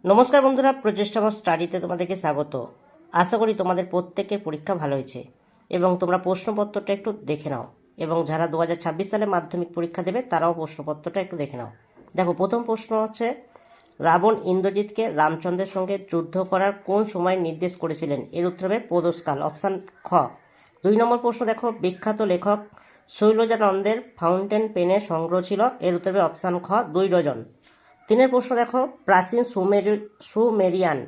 নমস্কার বন্ধুরা, প্রচেষ্টা বা স্টাডিতে তোমাদেরকে স্বাগত। আশা করি তোমাদের প্রত্যেকের পরীক্ষা ভালো হয়েছে এবং তোমরা প্রশ্নপত্রটা একটু দেখে নাও, এবং যারা 2026 সালে মাধ্যমিক পরীক্ষা দেবে তারাও প্রশ্নপত্রটা একটু দেখে নাও। দেখো, প্রথম প্রশ্ন হচ্ছে, রাবণ ইন্দ্রজিৎকে রামচন্দ্রের সঙ্গে যুদ্ধ করার কোন সময় নির্দেশ করেছিলেন? এর উত্তর হবে প্রদোষকাল, অপশান খ। 2 নম্বর প্রশ্ন দেখো, বিখ্যাত লেখক শৈলজানন্দের ফাউন্টেন পেনের সংগ্রহ ছিল? এর উত্তর হবে অপশান খ, 2 ডজন। 3 প্রশ্ন দেখো, প্রাচীন সুমেরিয়ান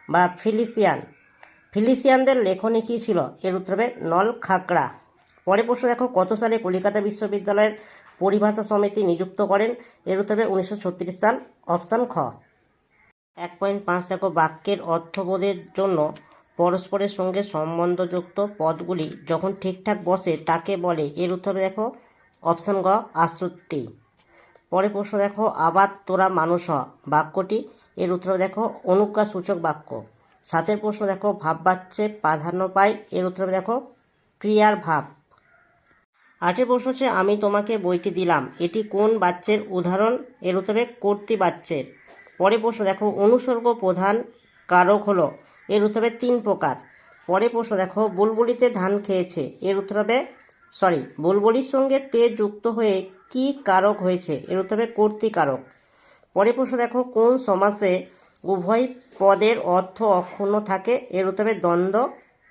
বা ফিলিসিয়ানদের লেখনী কী ছিল? এর উত্তর হবে নলখাগড়া। পরের প্রশ্ন দেখো, কত সালে কলিকাতা বিশ্ববিদ্যালয়ের পরিভাষা সমিতি নিযুক্ত করেন? এর উত্তর হবে 1936 সাল, অপশান খ। 1.5 দেখো, বাক্যের অর্থবোধের জন্য পরস্পরের সঙ্গে সম্বন্ধযুক্ত পদগুলি যখন ঠিকঠাক বসে তাকে বলে? এর উত্তর দেখো অপশান গ, আশ্রুতি। পরে প্রশ্ন দেখো, আবার তোরা মানুষ হ বাক্যটি? এর উত্তর দেখো অনুজ্ঞাসূচক বাক্য। 7 প্রশ্ন দেখো, ভাববাচ্যে প্রাধান্য পায়? এর উত্তর দেখো ক্রিয়ার ভাব। 8 প্রশ্ন হচ্ছে, আমি তোমাকে বইটি দিলাম, এটি কোন বাচ্যের উদাহরণ? এর উত্তরে কর্তৃবাচ্যের। পরে প্রশ্ন দেখো, অনুসর্গ প্রধান কারক হলো? এর উত্তরে 3 প্রকার। পরে প্রশ্ন দেখো, বুলবুলিতে ধান খেয়েছে? এর উত্তর হবে বুলবুলির সঙ্গে তে যুক্ত হয়ে কি কারক হয়েছে? এর উত্তর হবে কর্তৃকারক। পরে প্রশ্ন দেখো, কোন সমাসে উভয় পদের অর্থ অক্ষুণ্ণ থাকে? এর উত্তর হবে দ্বন্দ্ব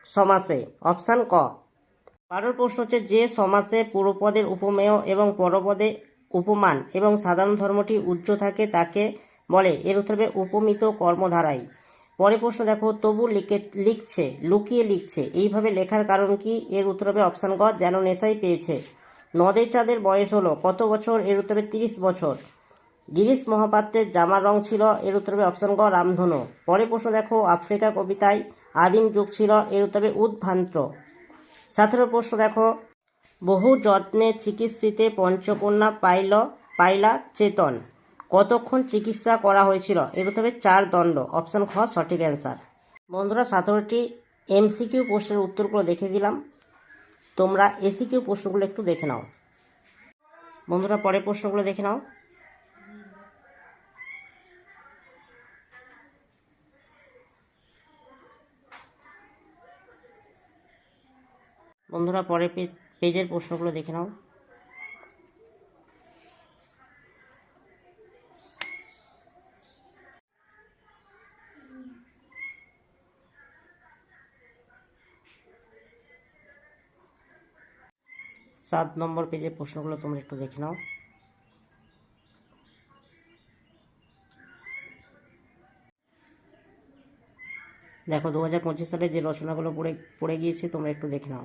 সমাসে, অপশান ক। 12 প্রশ্ন হচ্ছে, যে সমাসে পূর্বপদের উপমেয় এবং পরপদে উপমান এবং সাধারণ ধর্মটি উজ্জ্ব থাকে তাকে বলে? এর উত্তর হবে উপমিত কর্মধারায়। পরে প্রশ্ন দেখো, তবু লিখছে, লুকিয়ে লিখছে, এইভাবে লেখার কারণ কি? এর উত্তর হবে অপশান গ, যেন নেশাই পেয়েছে। নদের চাঁদের বয়স হলো কত বছর? এর উত্তর হবে 30 বছর। গিরিশ মহাপাত্রের জামার রং ছিল? এর উত্তর হবে অপশান গ, রামধনু। পরে প্রশ্ন দেখো, আফ্রিকা কবিতায় আদিম যুগ ছিল? এর উত্তর হবে উদ্ভ্রান্ত। 17 প্রশ্ন দেখো, বহু যত্নে চিকিৎসিতে পঞ্চকন্যা পাইলা চেতন, কতক্ষণ চিকিৎসা করা হয়েছিল? এর উত্তর হবে 4 দণ্ড, অপশান খ সঠিক অ্যান্সার। বন্ধুরা, 17টি MCQ প্রশ্নের উত্তরগুলো দেখে দিলাম, তোমরা ACQ প্রশ্নগুলো একটু দেখে নাও। বন্ধুরা, পরের প্রশ্নগুলো দেখে নাও। বন্ধুরা, পরের পেজের প্রশ্নগুলো দেখে নাও। সাত নম্বর পেজের প্রশ্নগুলো তোমরা একটু দেখে নাও। দেখো, 2025 সালে যে রচনাগুলো পড়ে গিয়েছে তোমরা একটু দেখে নাও।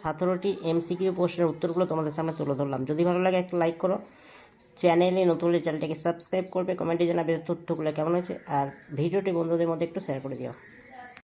17টি MCQ প্রশ্নের উত্তরগুলো তোমাদের সামনে তুলে ধরলাম। যদি ভালো লাগে একটা লাইক করো, চ্যানেলে নতুন হলে চ্যানেলটাকে সাবস্ক্রাইব করবে, কমেন্টে জানাবে তথ্যগুলো কেমন হয়েছে, আর ভিডিওটি বন্ধুদের মধ্যে একটু শেয়ার করে দিও।